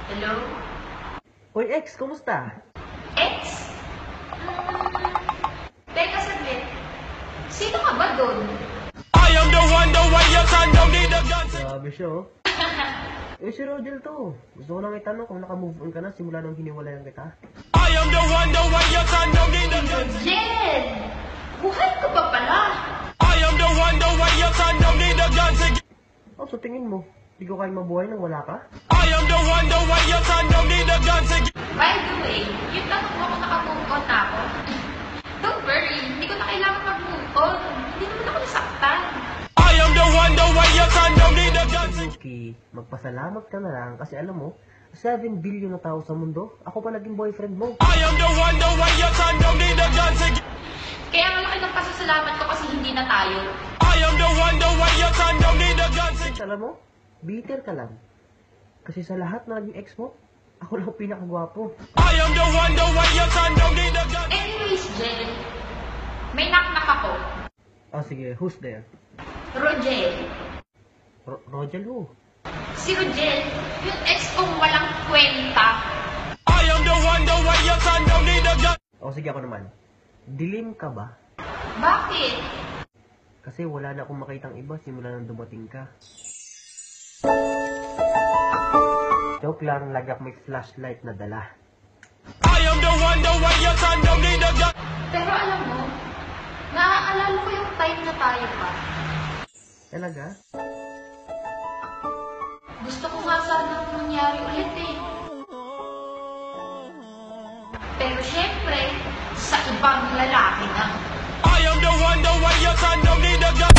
Hello? Uy, ex, kumusta? Ex? Teka saglit. Sino ka ba doon? I am the one, the way your son don't need a gun. Grabe siya, oh. Eh, si Rodel to. Gusto ko lang itanong kung naka-move on ka na simula nung hiniwalayan kita. I am the one, the way your son don't need a gun. Jen! Buhay ka ba pala? I am the one, the way your son don't need a gun to get. Oh, so tingin mo, hindi ko kayang mabuhay nang wala ka? I am the one, the way your son don't need a gun to get. By the way, yung tanong mo kung naka-move on na ako. Don't worry, hindi ko na kailangan mag-move on. Hindi naman ako nasaktan. I am the one, the way your son don't need a gun to get. Yuki, magpasalamat ka na lang kasi alam mo, 7 billion na tao sa mundo, ako pa naging boyfriend mo. I am the one, the way your son don't need a gun to get. Kaya malaki ng pasasalamat ko kasi hindi na tayo. I am the one, the way your son don't need a gun to get. Alam mo, bitter ka lang. Kasi sa lahat na naging ex mo, ako lang pinakagwapo. I am the one, the way your son don't need a gun. Anyways, Jen, may knock-knock ako. Oh, sige, who's there? Rogel. Rogel who? Si Rogel, yung ex kong walang kwenta. I am the one, the way your son don't need a gun. Oh, sige ako naman. Dilim ka ba? Bakit? Kasi wala na akong makitang iba simula nang dumating ka. Joke lang, lagi ako may flashlight na dala. I am the one, the way your son don't need a gun. Pero alam mo, naaalala ko yung time na tayo pa. Talaga? Gusto ko nga sana mangyari ulit eh. Pero syempre, sa ibang lalaki na. I am the one, the way your son don't need a gun.